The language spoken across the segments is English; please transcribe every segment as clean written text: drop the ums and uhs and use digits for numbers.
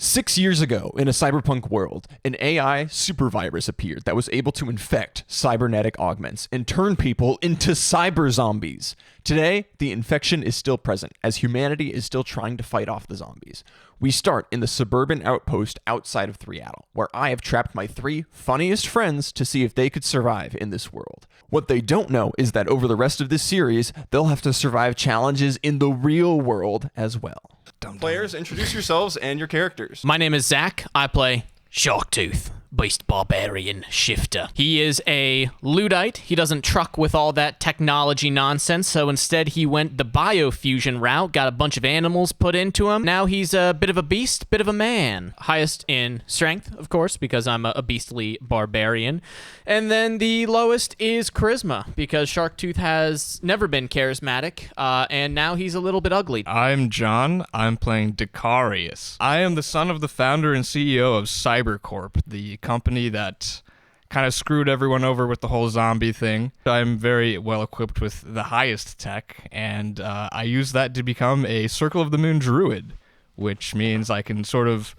6 years ago, in a cyberpunk world, an AI supervirus appeared that was able to infect cybernetic augments and turn people into cyber zombies. Today, the infection is still present, as humanity is still trying to fight off the zombies. We start in the suburban outpost outside of Seattle, where I have trapped my 3 funniest friends to see if they could survive in this world. What they don't know is that over the rest of this series, they'll have to survive challenges in the real world as well. Players, introduce yourselves and your characters. My name is Zach. I play Sharktooth, Beast Barbarian Shifter. He is a Luddite. He doesn't truck with all that technology nonsense, so instead he went the biofusion route, got a bunch of animals put into him. Now he's a bit of a beast, bit of a man. Highest in strength, of course, because I'm a beastly barbarian. And then the lowest is charisma, because Sharktooth has never been charismatic, and now he's a little bit ugly. I'm John. I'm playing Decarius. I am the son of the founder and CEO of Cybercorp, the company that kind of screwed everyone over with the whole zombie thing. I'm very well equipped with the highest tech, and I use that to become a Circle of the Moon druid, which means I can sort of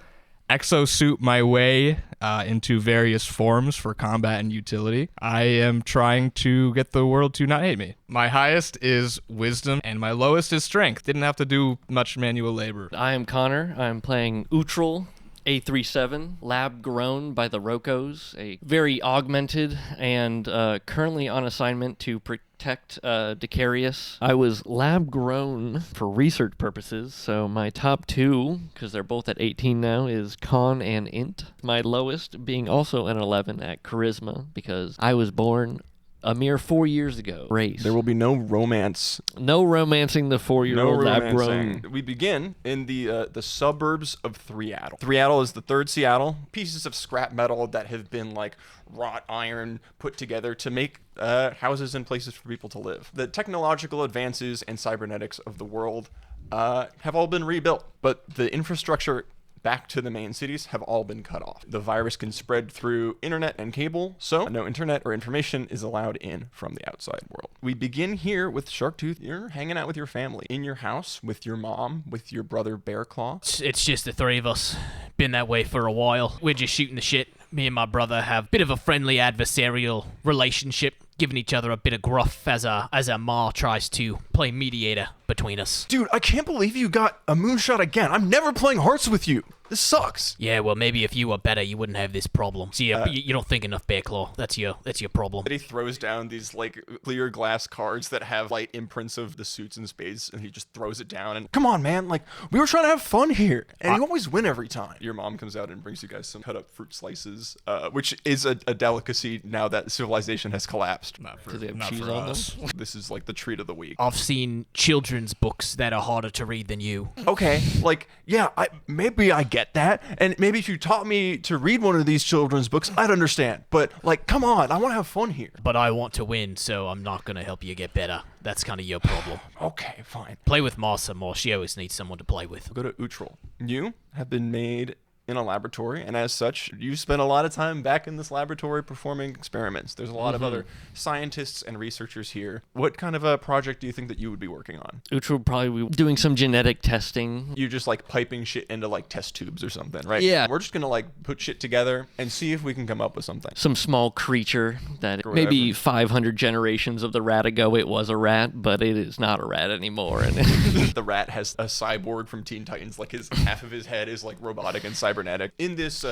exosuit my way into various forms for combat and utility. I am trying to get the world to not hate me. My highest is wisdom, and my lowest is strength. Didn't have to do much manual labor. I am Connor. I'm playing Utril, A37, lab grown by the Rokos, a very augmented and currently on assignment to protect Decarius. I was lab grown for research purposes, so my top 2, because they're both at 18 now, is Con and Int. My lowest being also an 11 at Charisma, because I was born a mere 4 years ago. Race. There will be no romance. No romancing the 4-year-old lab-grown. We begin in the suburbs of Seattle. Seattle is the third Seattle. Pieces of scrap metal that have been like wrought iron put together to make houses and places for people to live. The technological advances and cybernetics of the world have all been rebuilt, but the infrastructure back to the main cities have all been cut off. The virus can spread through internet and cable, so no internet or information is allowed in from the outside world. We begin here with Sharktooth. You're hanging out with your family in your house with your mom, with your brother Bearclaw. It's just the 3 of us. Been that way for a while. We're just shooting the shit. Me and my brother have a bit of a friendly adversarial relationship, giving each other a bit of gruff as our ma tries to play mediator between us. Dude, I can't believe you got a moonshot again. I'm never playing Hearts with you. This sucks. Yeah, well, maybe if you were better, you wouldn't have this problem. See, you don't think enough, Bearclaw. That's your problem. He throws down these like clear glass cards that have like imprints of the suits and spades, and he just throws it down. And come on, man, like we were trying to have fun here, and you always win every time. Your mom comes out and brings you guys some cut up fruit slices, which is a delicacy now that civilization has collapsed. Not for us. This is like the treat of the week. I've seen children's books that are harder to read than you. Okay, like, yeah, maybe I get that, and maybe if you taught me to read one of these children's books, I'd understand, but, like, come on, I want to have fun here. But I want to win, so I'm not going to help you get better. That's kind of your problem. Okay, fine. Play with Ma some more. She always needs someone to play with. Go to Utril. You have been made in a laboratory, and as such, you spend a lot of time back in this laboratory performing experiments. There's a lot of other scientists and researchers here. What kind of a project do you think that you would be working on? Utril would probably be doing some genetic testing. You just like piping shit into like test tubes or something, right? Yeah. We're just gonna like put shit together and see if we can come up with something. Some small creature that maybe 500 generations of the rat ago it was a rat, but it is not a rat anymore. And the rat has a cyborg from Teen Titans, like half of his head is like robotic and cybernetic. In this,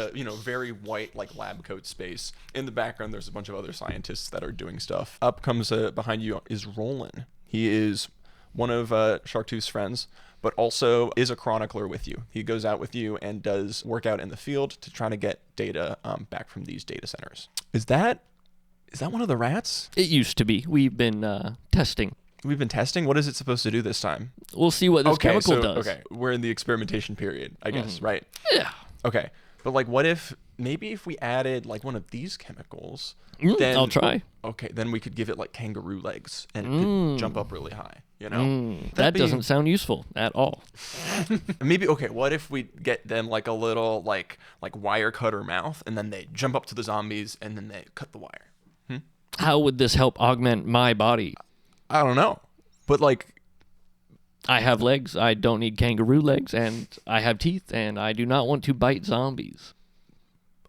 very white like lab coat space. In the background, there's a bunch of other scientists that are doing stuff. Up comes behind you is Roland. He is one of Sharktooth's friends, but also is a chronicler with you. He goes out with you and does work out in the field to try to get data back from these data centers. Is that one of the rats? it used to be. We've been testing. We've been testing? What is it supposed to do this time? We'll see what this chemical does. Okay, we're in the experimentation period, I guess, right? Yeah. Okay, but like what if, maybe if we added like one of these chemicals, then I'll try. Okay, then we could give it like kangaroo legs and it could jump up really high, you know? That doesn't sound useful at all. Maybe, okay, what if we get them like a little like wire cutter mouth and then they jump up to the zombies and then they cut the wire? How would this help augment my body? I don't know, but like I have legs. I don't need kangaroo legs, and I have teeth, and I do not want to bite zombies.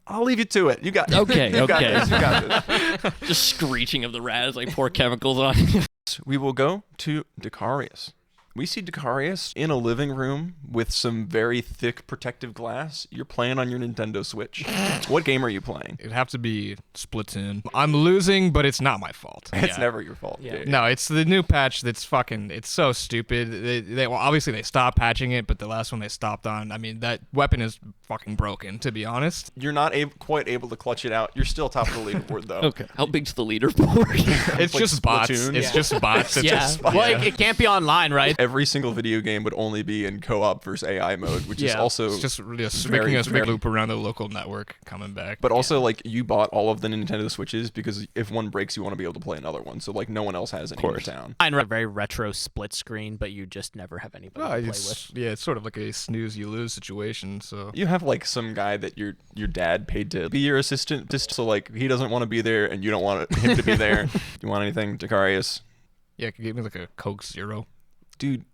I'll leave you to it. You got it. Okay, You got okay. this. You got this. Just screeching of the rat as I pour chemicals on it. We will go to Dicarius. We see Dicarius in a living room with some very thick protective glass. You're playing on your Nintendo Switch. What game are you playing? It'd have to be Splatoon. I'm losing, but it's not my fault. It's never your fault. Yeah. No, it's the new patch that's fucking. It's so stupid. Well, obviously they stopped patching it, but the last one they stopped on. I mean, that weapon is fucking broken. To be honest, You're not quite able to clutch it out. You're still top of the leaderboard, though. Okay. How big's the leaderboard? it's like just bots. Splatoon. It's just bots. It's Yeah. just Well, it can't be online, right? Every single video game would only be in co-op versus AI mode, which is Yeah. also It's just very- making us very- loop around the local network coming back. But also, like, you bought all of the Nintendo Switches because if one breaks, you want to be able to play another one. So, like, no one else has any in the town. Mine a very retro split screen, but you just never have anybody to play with. It's sort of like a snooze you lose situation. So You have, like, some guy that your dad paid to be your assistant, just so, like, he doesn't want to be there and you don't want him to be there. You want anything, Dicarius? yeah, give me like a Coke Zero. Dude,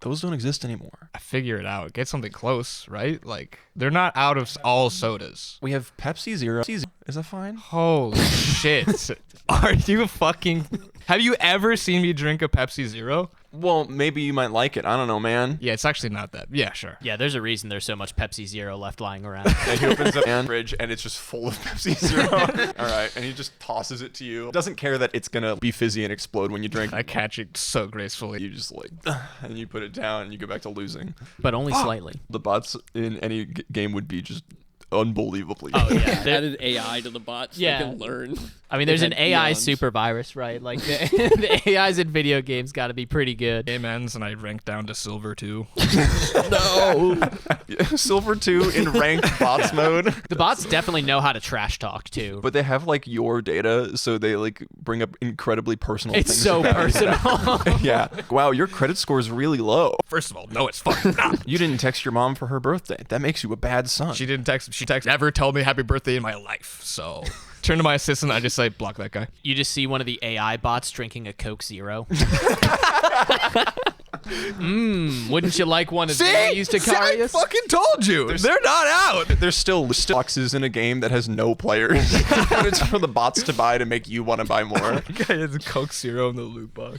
those don't exist anymore. I figure it out. Get something close, right? Like they're not out of all sodas. We have Pepsi Zero. Is that fine? Holy shit! Are you fucking? Have you ever seen me drink a Pepsi Zero? Well, maybe you might like it. I don't know, man. Yeah, it's actually not that. Yeah, sure. Yeah, there's a reason there's so much Pepsi Zero left lying around. And he opens up the fridge and it's just full of Pepsi Zero. All right, and he just tosses it to you. Doesn't care that it's gonna be fizzy and explode when you drink. I catch it so gracefully. You just like, and you put it down and you go back to losing. But only slightly. The bots in any game would be just unbelievably. Oh, yeah. Added AI to the bots. Yeah. They can learn. I mean, there's an Had AI eons. super virus, right? Like, the AIs in video games got to be pretty good. Game ends and I rank down to silver 2. No. Silver 2 in ranked bots mode. The bots definitely know how to trash talk, too. But they have like your data, so they like bring up incredibly personal It's things. so about you. personal. Yeah. Wow, your credit score is really low. First of all, no, it's fucking not. You didn't text your mom for her birthday. That makes you a bad son. She didn't text. She texted never told me happy birthday in my life. So turn to my assistant. I just say block that guy. You just see one of the AI bots drinking a Coke Zero. Wouldn't you like one of these, I Dicarius? fucking told you. They're not out. There's still boxes in a game that has no players. But it's for the bots to buy to make you want to buy more. Guy has a Coke Zero in the loot box.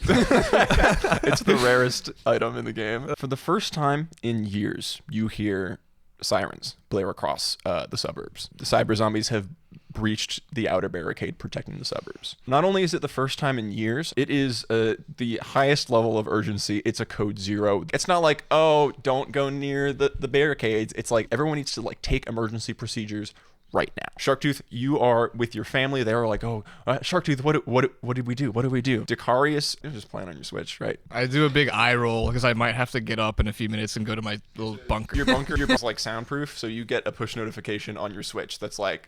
It's the rarest item in the game. For the first time in years, you hear sirens blare across the suburbs. The cyber zombies have breached the outer barricade protecting the suburbs. Not only is it the first time in years, it is the highest level of urgency. It's a code 0. It's not like, oh, don't go near the barricades. It's like everyone needs to like take emergency procedures right now. Sharktooth, you are with your family. They are like, oh, Sharktooth, what did we do? What did we do? Dicarius, you're just playing on your Switch, right? I do a big eye roll because I might have to get up in a few minutes and go to my little bunker. Your bunker, your like soundproof, so you get a push notification on your Switch that's like,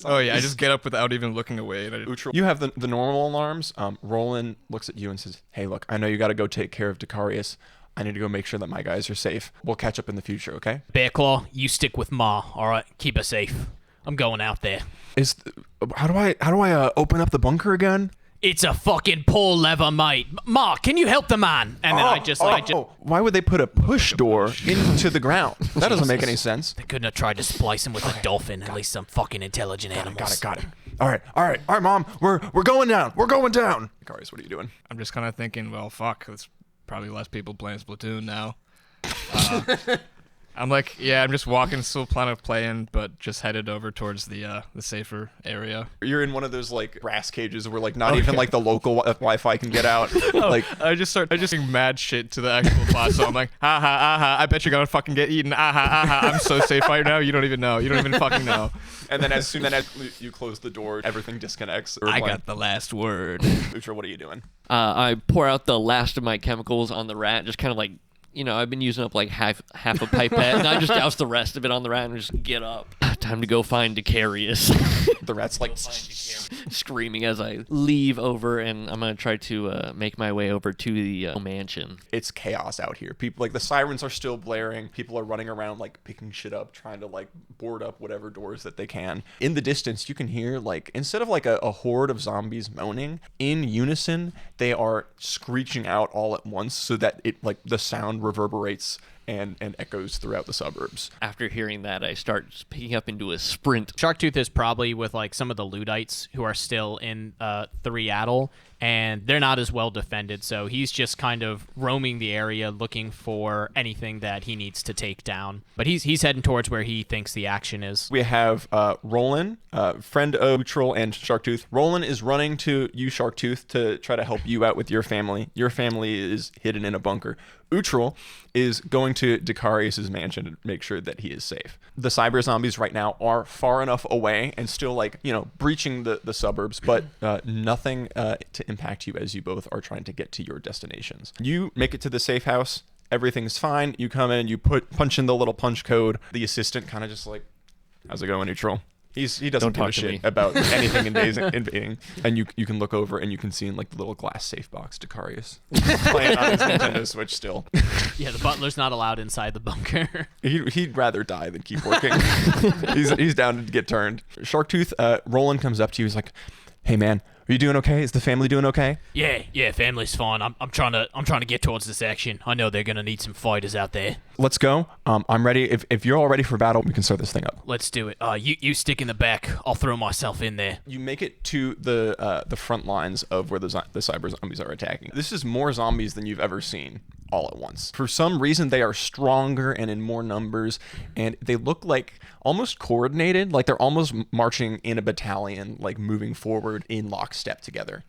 Oh yeah, I just get up without even looking away. And You have the normal alarms. Roland looks at you and says, hey, look, I know you got to go take care of Dicarius. I need to go make sure that my guys are safe. We'll catch up in the future, okay? Bearclaw, you stick with Ma, all right? Keep her safe. I'm going out there. How do I open up the bunker again? It's a fucking pull lever, mate. Ma, can you help the man? And then I just Why would they put a push door into the ground? That doesn't make any sense. they couldn't have tried to splice him with a dolphin. At least some fucking intelligent animals. Got it. All right, Mom. We're going down. We're going down. Dicarius, what are you doing? I'm just kind of thinking, well, fuck. There's probably less people playing Splatoon now. I'm like, yeah, I'm just walking, still planning on playing, but just headed over towards the safer area. You're in one of those like brass cages where like not even like the local Wi-Fi can get out. Like I just saying mad shit to the actual bot, so I'm like, I bet you're gonna fucking get eaten. I'm so safe right now. You don't even know. You don't even fucking know. And then as soon as you close the door, everything disconnects. I got the last word. Utra, what are you doing? I pour out the last of my chemicals on the rat, just kind of like, you know, I've been using up like half a pipette, and I just douse the rest of it on the rat and just get up. Time to go find Decarius. The rat's like, Screaming as I leave over, and I'm gonna try to make my way over to the mansion. it's chaos out here. People, like, the sirens are still blaring. People are running around, like, picking shit up, trying to, like, board up whatever doors that they can. In the distance, you can hear, like, instead of like a horde of zombies moaning, in unison, they are screeching out all at once so that it, like, the sound reverberates and echoes throughout the suburbs. After hearing that, I start picking up into a sprint. Sharktooth is probably with like some of the Luddites who are still in Threaddle, and they're not as well defended, so he's just kind of roaming the area looking for anything that he needs to take down. But he's heading towards where he thinks the action is. We have Roland, friend of Neutral and Sharktooth. Roland is running to you, Sharktooth, to try to help you out with your family. Your family is hidden in a bunker. Neutral is going to Decarius' mansion to make sure that he is safe. The cyber zombies right now are far enough away and still, like, you know, breaching the suburbs, but nothing to impact you as you both are trying to get to your destinations. You make it to the safe house. Everything's fine. You come in, you punch in the little punch code. The assistant kind of just like, how's it going, Neutral? He doesn't Don't give a talk to shit me. about anything invading. And you can look over and you can see in like the little glass safe box Decarius playing on his Nintendo Switch still. Yeah, the butler's not allowed inside the bunker. He'd rather die than keep working. he's down to get turned. Sharktooth, Roland comes up to you. He's like, "Hey man, are you doing okay? Is the family doing okay?" Yeah, family's fine. I'm trying to get towards this action. I know they're gonna need some fighters out there. Let's go. I'm ready. If you're all ready for battle, we can start this thing up. Let's do it. You stick in the back. I'll throw myself in there. You make it to the front lines of where the cyber zombies are attacking. This is more zombies than you've ever seen all at once. For some reason, they are stronger and in more numbers, and they look like almost coordinated, like they're almost marching in a battalion, like moving forward in lockstep together.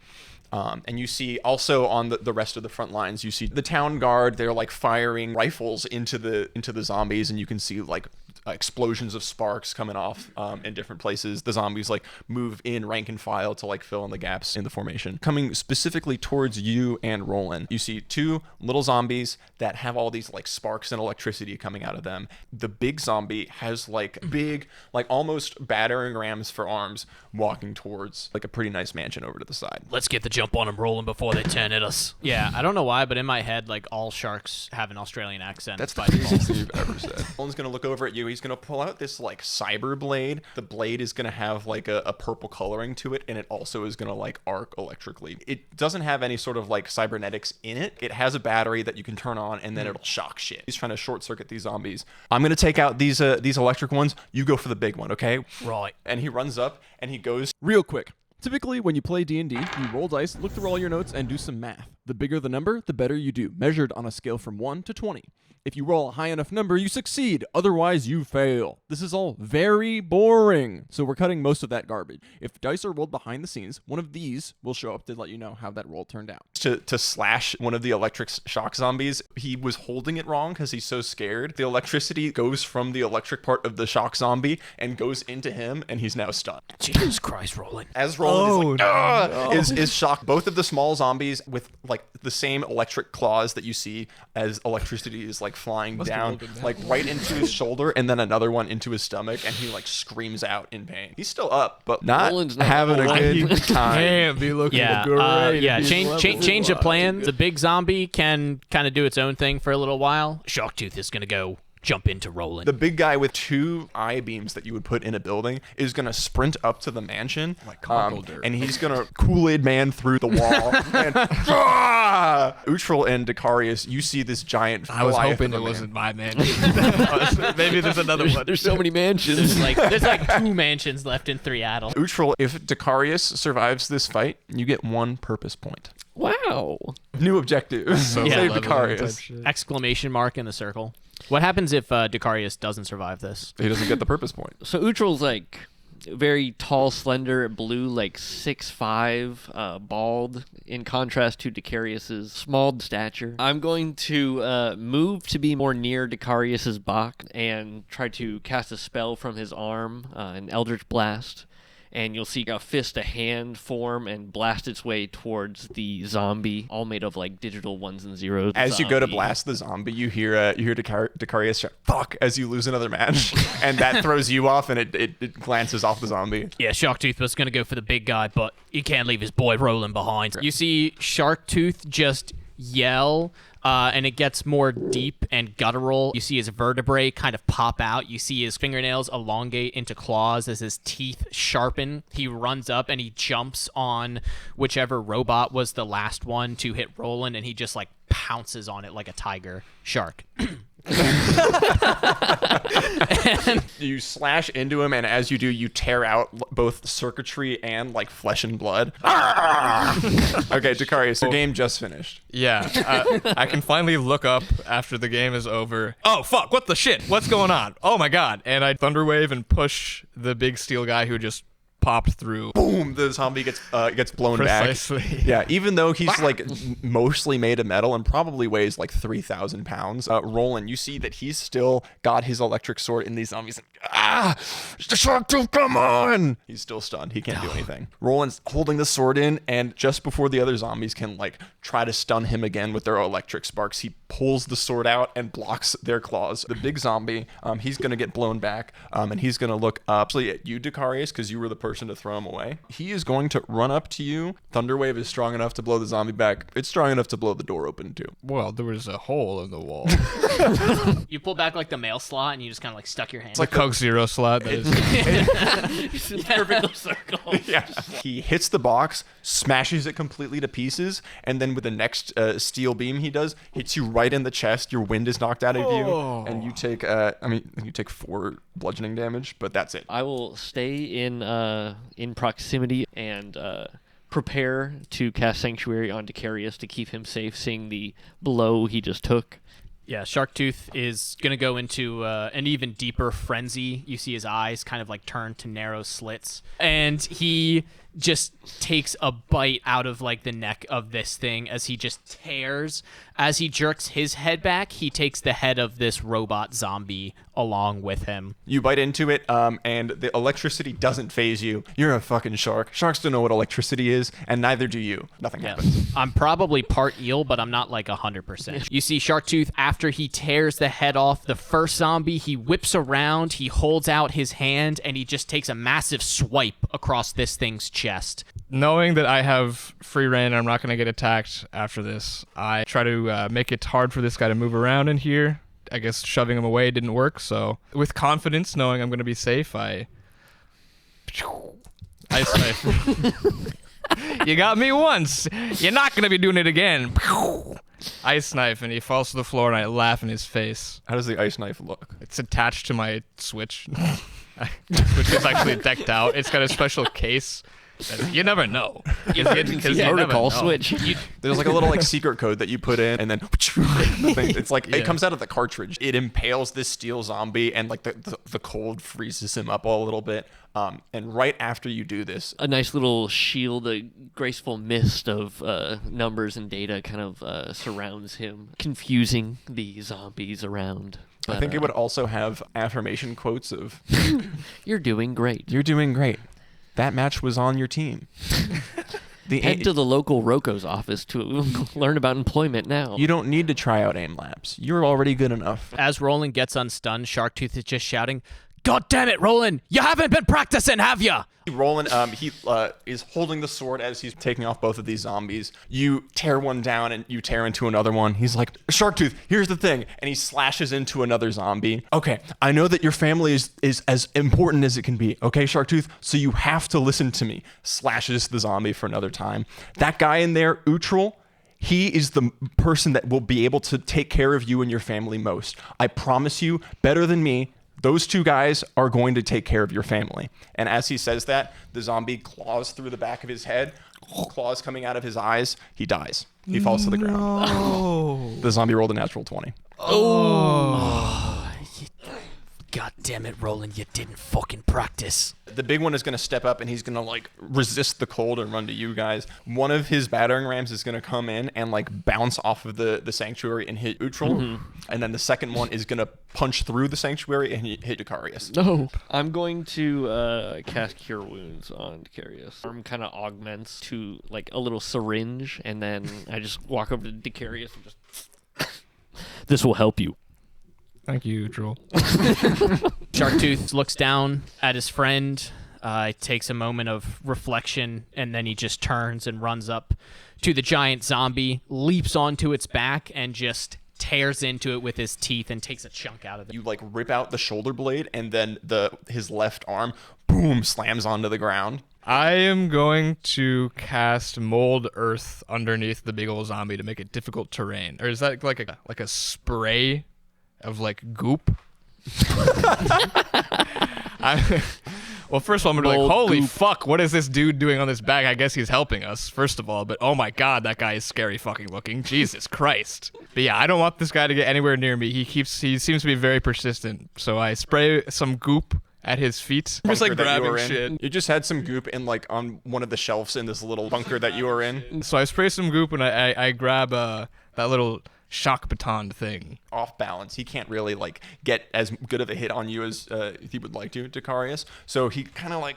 And you see also on the rest of the front lines, you see the town guard. They're like firing rifles into the zombies, and you can see like explosions of sparks coming off in different places. The zombies like move in rank and file to like fill in the gaps in the formation. Coming specifically towards you and Roland, you see two little zombies that have all these like sparks and electricity coming out of them. The big zombie has like big, like almost battering rams for arms, walking towards like a pretty nice mansion over to the side. Let's get the jump on them rolling before they turn at us. Yeah, I don't know why, but in my head, like all sharks have an Australian accent. That's the by default. easiest thing you've ever said. Roland's gonna look over at you. He's gonna pull out this like cyber blade. The blade is gonna have like a purple coloring to it, and it also is gonna like arc electrically. It doesn't have any sort of like cybernetics in it. It has a battery that you can turn on, and then it'll shock shit. He's trying to short circuit these zombies. I'm gonna take out these electric ones. You go for the big one, okay? Right. And he runs up and he goes. Real quick. Typically, when you play D&D, you roll dice, look through all your notes, and do some math. The bigger the number, the better you do, measured on a scale from 1 to 20. If you roll a high enough number, you succeed. Otherwise, you fail. This is all very boring. So we're cutting most of that garbage. If dice are rolled behind the scenes, one of these will show up to let you know how that roll turned out. To slash one of the electric shock zombies. He was holding it wrong because he's so scared. The electricity goes from the electric part of the shock zombie and goes into him, and he's now stunned. Jesus Christ, Roland. As Roland is shocked. Both of the small zombies with like the same electric claws that you see as electricity is like flying down, like right into his shoulder, and then another one into his stomach, and he like screams out in pain. He's still up, but not Roland's not having a good time. Can't be looking great. Yeah. Change of plan. The big zombie can kind of do its own thing for a little while. Sharktooth is gonna go jump into Roland. The big guy with two eye beams that you would put in a building is going to sprint up to the mansion, and he's going to Kool-Aid Man through the wall. And Utral and Decarius, you see this giant I was Goliath hoping of a it man. wasn't my man. Maybe there's another one. There's so many mansions. there's like 2 mansions left in Threaddle. Utral, if Decarius survives this fight, you get 1 purpose point. Wow. New objective. So Save leveling Decarius. type shit. Exclamation mark in the circle. What happens if Decarius doesn't survive this? He doesn't get the purpose point. So Utral's like very tall, slender, blue, like 6'5", bald, in contrast to Decarius's small stature. I'm going to move to be more near Decarius's back and try to cast a spell from his arm, an Eldritch Blast, and you'll see a fist, a hand form and blast its way towards the zombie, all made of like digital ones and zeros. As you go to blast the zombie, you hear Dicarius shout, "Fuck!" as you lose another match, and that throws you off, and it glances off the zombie. Yeah, Sharktooth was going to go for the big guy, but you can't leave his boy rolling behind. You see Sharktooth just yell, and it gets more deep and guttural. You see his vertebrae kind of pop out. You see his fingernails elongate into claws as his teeth sharpen. He runs up and he jumps on whichever robot was the last one to hit Roland, and he just like pounces on it like a tiger shark. And you slash into him, and as you do, you tear out both circuitry and like flesh and blood. Okay, Dicarius, your game just finished. Yeah, I can finally look up after the game is over. Oh, fuck, what the shit? What's going on? Oh my god. And I thunderwave and push the big steel guy who just popped through. Boom! The zombie gets blown Precisely. back. Yeah, even though he's like mostly made of metal and probably weighs like 3,000 pounds, Roland, you see that he's still got his electric sword in these zombies. It's the shark tooth, come on! He's still stunned. He can't do anything. Roland's holding the sword in, and just before the other zombies can like try to stun him again with their electric sparks, he pulls the sword out and blocks their claws. The big zombie, he's gonna get blown back, and he's gonna look up at you, Dicarius, because you were the person to throw him away. He is going to run up to you. Thunderwave is strong enough to blow the zombie back. It's strong enough to blow the door open too. Well, there was a hole in the wall. You pull back like the mail slot and you just kind of like stuck your hand. It's like Coke Zero slot. That is. It's in perfect circle. Yeah. He hits the box, smashes it completely to pieces, and then with the next steel beam he does, hits you right in the chest. Your wind is knocked out of you, and you take you take 4 bludgeoning damage, but that's it. I will stay in proximity and prepare to cast Sanctuary on Dicarius to keep him safe, seeing the blow he just took. Yeah, Sharktooth is going to go into an even deeper frenzy. You see his eyes kind of like turn to narrow slits. And he just takes a bite out of like the neck of this thing as he just tears. As he jerks his head back, he takes the head of this robot zombie along with him. You bite into it, and the electricity doesn't phase you. You're a fucking shark. Sharks don't know what electricity is, and neither do you. Nothing happens. I'm probably part eel, but I'm not like 100%. You see Sharktooth, after he tears the head off the first zombie, he whips around, he holds out his hand, and he just takes a massive swipe across this thing's chest. Knowing that I have free reign and I'm not going to get attacked after this, I try to make it hard for this guy to move around in here. I guess shoving him away didn't work, so with confidence, knowing I'm going to be safe, I snipe. You got me once. You're not going to be doing it again. Ice knife, and he falls to the floor, and I laugh in his face. How does the ice knife look? It's attached to my Switch. Switch is actually decked out. It's got a special case. You never know. Protocol switch. There's like a little like secret code that you put in, and then it's like it comes out of the cartridge. It impales this steel zombie, and like the cold freezes him up a little bit. And right after you do this, A nice little shield, a graceful mist of numbers and data kind of surrounds him, confusing the zombies around. I think it would also have affirmation quotes of You're doing great. "You're doing great. That match was on your team." Head to the local Roko's office to learn about employment now. You don't need to try out aim labs. You're already good enough. As Roland gets unstunned, Sharktooth is just shouting, "God damn it, Roland! You haven't been practicing, have ya?" Roland, he is holding the sword as he's taking off both of these zombies. You tear one down and you tear into another one. He's like, "Sharktooth, here's the thing." And he slashes into another zombie. "Okay, I know that your family is as important as it can be. Okay, Sharktooth, so you have to listen to me." Slashes the zombie for another time. That guy in there, Utril, he is the person that will be able to take care of you and your family most. I promise you, better than me, those 2 guys are going to take care of your family. And as he says that, the zombie claws through the back of his head, claws coming out of his eyes. He dies. He falls to the ground. The zombie rolled a natural 20. God damn it, Roland, you didn't fucking practice. The big one is going to step up and he's going to like resist the cold and run to you guys. One of his battering rams is going to come in and like bounce off of the sanctuary and hit Utrul. And then the second one is going to punch through the sanctuary and hit Dicarius. No. I'm going to cast Cure Wounds on Dicarius. Arm kind of augments to like a little syringe, and then I just walk over to Dicarius and just... This will help you. Thank you, Drool. Sharktooth looks down at his friend, takes a moment of reflection, and then he just turns and runs up to the giant zombie, leaps onto its back, and just tears into it with his teeth and takes a chunk out of it. You like rip out the shoulder blade and then his left arm, boom, slams onto the ground. I am going to cast Mold Earth underneath the big old zombie to make it difficult terrain. Or is that like a spray of like goop? Well, first of all, I'm gonna be like, holy fuck, what is this dude doing on this bag? I guess he's helping us, first of all, but oh my god, that guy is scary fucking looking. Jesus Christ. But yeah, I don't want this guy to get anywhere near me. He seems to be very persistent. So I spray some goop at his feet. Just like Bunker that you grabbing were in. shit. You just had some goop in like on one of the shelves in this little bunker that you were in. So I spray some goop and I grab that little shock baton thing. Off balance. He can't really like get as good of a hit on you as he would like to, Dicarius. So he kind of like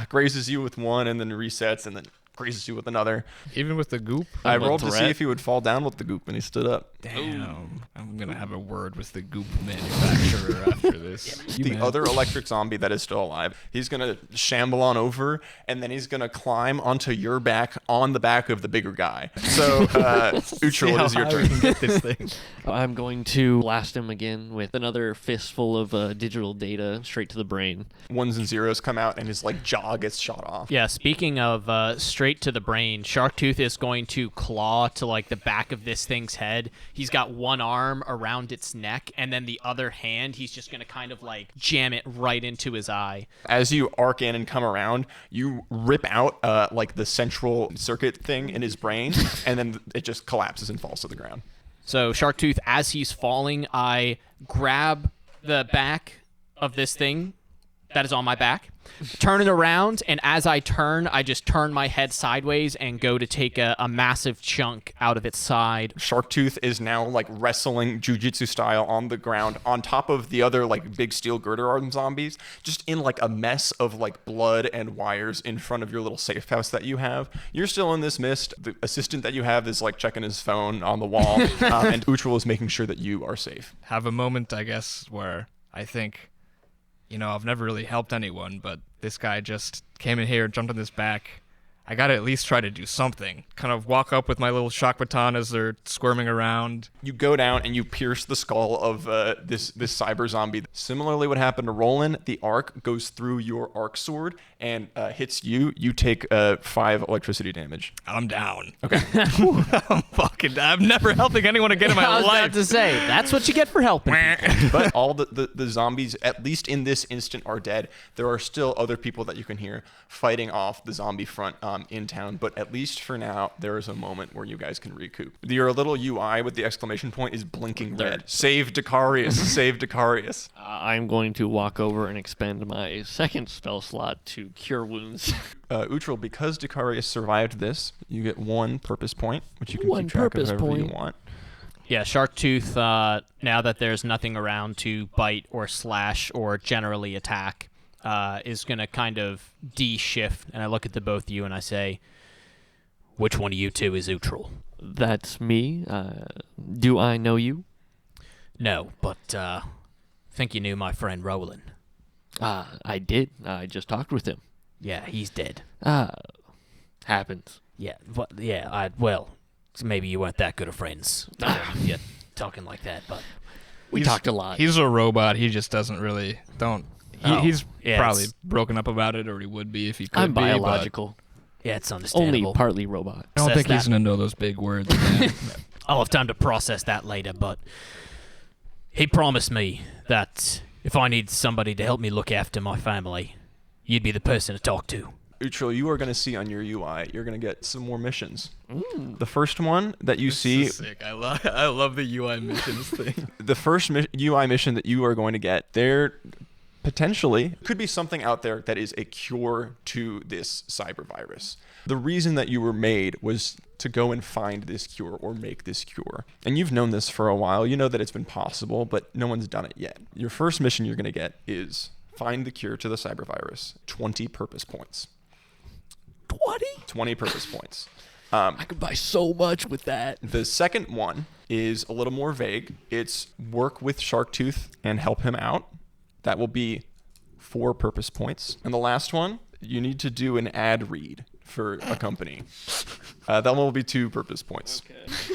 grazes you with one and then resets and then grazes you with another. Even with the goop? I rolled to see if he would fall down with the goop and he stood up. Damn. I'm going to have a word with the goop manufacturer after this. The other electric zombie that is still alive, he's going to shamble on over and then he's going to climb onto your back on the back of the bigger guy. So, Utrul, it is your turn. Get this thing. I'm going to blast him again with another fistful of digital data straight to the brain. Ones and zeros come out and his like jaw gets shot off. Yeah, speaking of straight to the brain, Sharktooth is going to claw to like the back of this thing's head. He's got one arm around its neck, and then the other hand, he's just going to kind of like jam it right into his eye. As you arc in and come around, you rip out like the central circuit thing in his brain, and then it just collapses and falls to the ground. So Sharktooth, as he's falling, I grab the back of this thing that is on my back, turn it around, and as I turn, I just turn my head sideways and go to take a massive chunk out of its side. Sharktooth is now like wrestling jujitsu style on the ground on top of the other like big steel girder arm zombies, just in like a mess of like blood and wires in front of your little safe house that you have. You're still in this mist. The assistant that you have is like checking his phone on the wall, and Utrul is making sure that you are safe. Have a moment, I guess, where I think, you know, I've never really helped anyone, but this guy just came in here, jumped on this back. I gotta at least try to do something. Kind of walk up with my little shock baton as they're squirming around. You go down and you pierce the skull of this cyber zombie. Similarly, what happened to Roland, the arc goes through your arc sword and hits you. You take 5 electricity damage. I'm down. Okay. I'm never helping anyone again in my I was life. about to say, that's what you get for helping. But all the zombies, at least in this instant, are dead. There are still other people that you can hear fighting off the zombie front in town. But at least for now, there is a moment where you guys can recoup. Your little UI with the exclamation point is blinking red. Save Dicarius. Save Dicarius. I'm going to walk over and expend my second spell slot to Cure Wounds. Utrul, because Dicarius survived this, you get 1 purpose point, which you can One keep track of purpose however you point. want. Yeah, Sharktooth, now that there's nothing around to bite or slash or generally attack, is going to kind of de-shift, and I look at the both of you and I say, which one of you two is Utrul? That's me. Do I know you? No, but think you knew my friend Roland. I did. I just talked with him. Yeah, he's dead. Happens. Yeah, well, maybe you weren't that good of friends. Yeah, talking like that, but We talked a lot. He's a robot. He just doesn't really he's yeah, probably it's- broken up about it, or he would be if he could I'm be. biological. yeah, it's understandable. Only partly robot. I don't Says think he's that. gonna know those big words. Man. I'll have time to process that later, but he promised me that if I need somebody to help me look after my family, you'd be the person to talk to. Utrul, you are going to see on your UI, you're going to get some more missions. The first one that you see, This is sick. I love the UI missions thing. the first UI mission that you are going to get, they're potentially could be something out there that is a cure to this cyber virus. The reason that you were made was to go and find this cure or make this cure. And you've known this for a while. You know that it's been possible, but no one's done it yet. Your first mission you're going to get is find the cure to the cyber virus. 20 purpose points. 20 purpose points. I could buy so much with that. The second one is a little more vague. It's work with Sharktooth and help him out. That will be 4 purpose points. And the last one, you need to do an ad read for a company. That one will be 2 purpose points.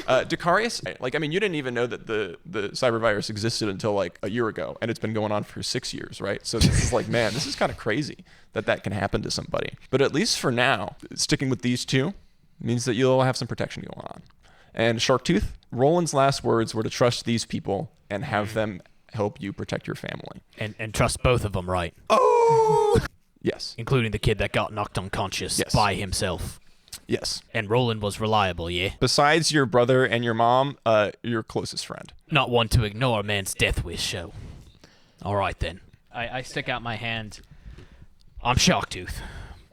Dicarius, you didn't even know that the cyber virus existed until like a year ago, and it's been going on for 6 years, right? So this is like, man, this is kind of crazy that can happen to somebody. But at least for now, sticking with these 2 means that you'll have some protection going on. And Sharktooth, Roland's last words were to trust these people and have them help you protect your family. And trust both of them, right? Oh! Yes. Including the kid that got knocked unconscious by himself. Yes. And Roland was reliable, yeah? Besides your brother and your mom, your closest friend. Not one to ignore a man's death wish, so. All right, then. I stick out my hand. I'm Sharktooth,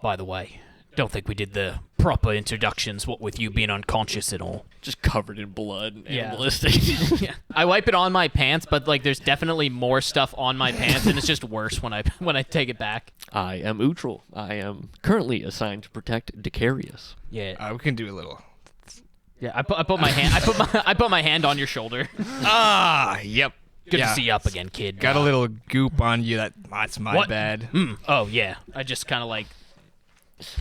by the way. Don't think we did the proper introductions, what with you being unconscious and all. Just covered in blood and Yeah. animalistic. Yeah. I wipe it on my pants, but like there's definitely more stuff on my pants, and it's just worse when I take it back. I am Utril. I am currently assigned to protect Dicarius. Yeah. We can do a little. Yeah, I put my hand I put my hand on your shoulder. Yep. Good to see you up again, kid. Got a little goop on you. That's my What? bad. Oh yeah. I just kind of like.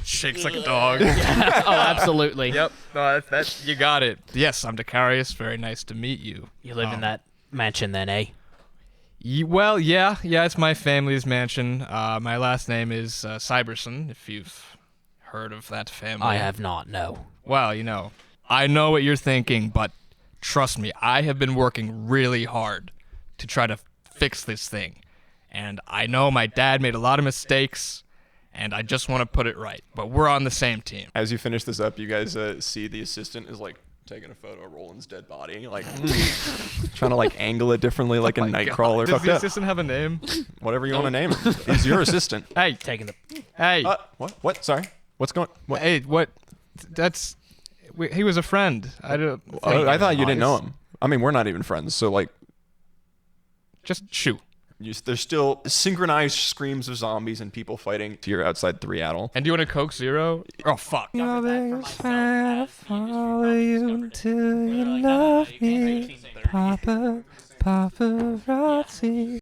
Shakes like a dog. Oh, absolutely. Yep. No, that's you got it. Yes, I'm Dicarius. Very nice to meet you. You live in that mansion then, eh? Well, yeah, it's my family's mansion. My last name is Cyberson, if you've heard of that family. I have not. No. Well, I know what you're thinking, but trust me, I have been working really hard to try to fix this thing. And I know my dad made a lot of mistakes, and I just want to put it right. But we're on the same team. As you finish this up, you guys see the assistant is like taking a photo of Roland's dead body, like trying to like angle it differently, like a nightcrawler. Does the assistant have a name? Whatever you want to name him. He's your assistant. Hey, Taking the. hey, What? Sorry. What's going? What? hey, what? He was a friend. I thought you didn't know him. I mean, we're not even friends, so like, just shoot. there's still synchronized screams of zombies and people fighting to your outside Threaddle. And do you want a Coke Zero? Oh, fuck. Follow you till you love me, Papa, paparazzi.